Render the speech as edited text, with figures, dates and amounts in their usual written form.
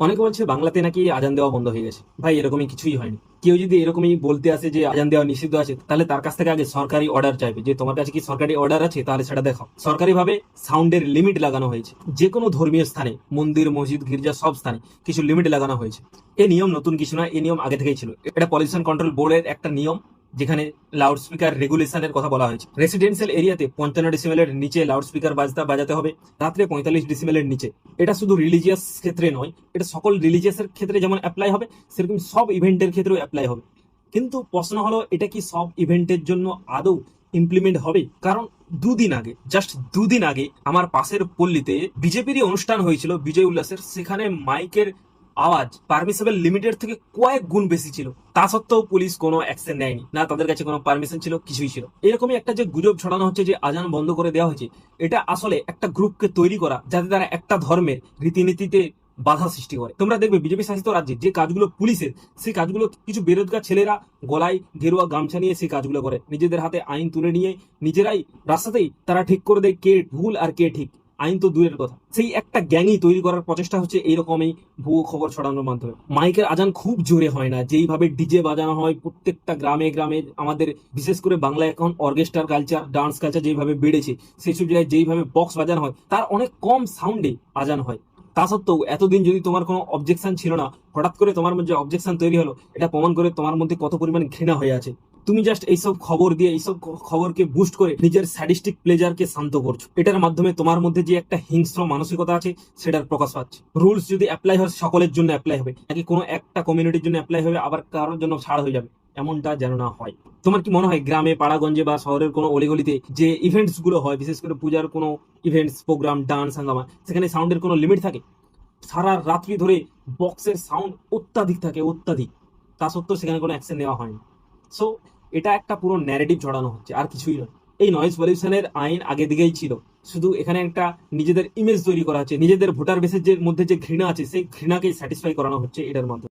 অনেকে বলছে বাংলাতে নাকি আজান দেওয়া বন্ধ হয়ে গেছে। ভাই, এরকমই কিছুই হয়নি। কেউ যদি এরকমই বলতে আসে যে আজান দেওয়া নিষিদ্ধ আছে, তাহলে তার কাছ থেকে আগে সরকারি অর্ডার চাইবে, যে তোমার কাছে কি সরকারি অর্ডার আছে, তাহলে সেটা দেখাও। সরকারি ভাবে সাউন্ডের লিমিট লাগানো হয়েছে। যে কোনো ধর্মীয় স্থানে, মন্দির, মসজিদ, গির্জা সব স্থানে কিছু লিমিট লাগানো হয়েছে। এই নিয়ম নতুন কিছু না, এই নিয়ম আগে থেকেই ছিল। এটা পলিউশন কন্ট্রোল বোর্ডের একটা নিয়ম, যেখানে লাউড স্পিকার রেগুলেশনের কথা বলা হয়েছে। রেসিডেন্সিয়াল এরিয়াতে 55 ডেসিমেলের নিচে লাউড স্পিকার বাজাতে হবে, রাত্রে 45 ডেসিমেলের নিচে। এটা শুধু রিলিজিয়াস ক্ষেত্রে নয়, এটা সকল রিলিজিয়াসের ক্ষেত্রে যেমন অ্যাপ্লাই হবে, সেরকম সব ইভেন্টের ক্ষেত্রেও অ্যাপ্লাই হবে। কিন্তু প্রশ্ন হলো, এটা কি সব ইভেন্টের জন্য আদৌ ইমপ্লিমেন্ট হবে? কারণ জাস্ট দুদিন আগে আমার পাশের পল্লীতে বিজেপিরই অনুষ্ঠান হয়েছিল, বিজয় উল্লাসের। সেখানে মাইকের আওয়াজ পারমিসেবল লিমিটের থেকে কয়েক গুণ বেশি ছিল। তা সত্ত্বেও পুলিশ কোনো অ্যাকশন নেয়নি, না তাদের কাছে কোনো পারমিশন ছিল, কিছুই ছিল। এরকমই একটা যে গুজব ছড়ানো হচ্ছে যে আজান বন্ধ করে দেওয়া হয়েছে, এটা আসলে একটা গ্রুপকে তৈরি করা, যাতে তারা একটা ধর্মের রীতিনীতিতে বাধা সৃষ্টি করে। তোমরা দেখবে বিজেপি শাসিত রাজ্যে যে কাজগুলো পুলিশের, সেই কাজগুলো কিছু বেরোজগার ছেলেরা গলায় গেরুয়া গামছা নিয়ে সেই কাজগুলো করে, নিজেদের হাতে আইন তুলে নিয়ে নিজেরাই রাস্তাতেই তারা ঠিক করে দেয় কে ভুল আর কে ঠিক। আইন তো দূরের কথা, সেই একটা গ্যাংই তৈরি করার প্রচেষ্টা হচ্ছে এইরকমই ভুয়ো খবর ছড়ানোর মাধ্যমে। মাইকের আজান খুব জোরে হয় না, যেইভাবে ডিজে বাজানো হয় প্রত্যেকটা গ্রামে গ্রামে। আমাদের বিশেষ করে বাংলায় এখন অর্কেস্ট্রার কালচার, ডান্স কালচার যেইভাবে বেড়েছে, সেই সব জায়গায় যেইভাবে বক্স বাজানো হয়, তার অনেক কম সাউন্ডে আজান হয়। তা সত্ত্বেও এতদিন যদি তোমার কোনো অবজেকশন ছিল না, হঠাৎ করে তোমার মধ্যে অবজেকশন তৈরি হলো, এটা প্রমাণ করে তোমার মধ্যে কত পরিমাণ ঘৃণা হয়ে আছে। তুমি জাস্ট এইসব খবর দিয়ে, এইসব খবরকে বুস্ট করে নিজের স্যাডিস্টিক প্লেজারকে শান্ত করছো। এটার মাধ্যমে তোমার মধ্যে যে একটা হিংস্র মানসিকতা আছে, সেটার প্রকাশ পাচ্ছে। রুলস যদি অ্যাপ্লাই হয়, সকলের জন্য অ্যাপ্লাই হবে, নাকি কোনো একটা কমিউনিটির জন্য অ্যাপ্লাই হবে আবার কারোর জন্য ছাড় হয়ে যাবে, এমনটা যেন না হয়। তোমার কি মনে হয় গ্রামে, পাড়াগঞ্জে বা শহরের কোনো অলিগলিতে যে ইভেন্টস গুলো হয়, বিশেষ করে পূজার কোনো ইভেন্টস, প্রোগ্রাম, ডান্স, হাঙ্গামা, সেখানে সাউন্ডের কোনো লিমিট থাকে? সারা রাত্রি ধরে বক্সের সাউন্ড অত্যাধিক থাকে, অত্যাধিক। তা সত্ত্বেও সেখানে কোনো অ্যাকশন নেওয়া হয়নি। সো এটা একটা পুরো ন্যারেটিভ ছড়ানো হচ্ছে, আর কিছুই নয়। এই নয়েজ পলিউশনের আইন আগে দিকেই ছিল, শুধু এখানে একটা নিজেদের ইমেজ তৈরি করা হচ্ছে, নিজেদের ভোটার বেসের মধ্যে যে ঘৃণা আছে, সেই ঘৃণাকে স্যাটিসফাই করানো হচ্ছে এটার মাধ্যমে।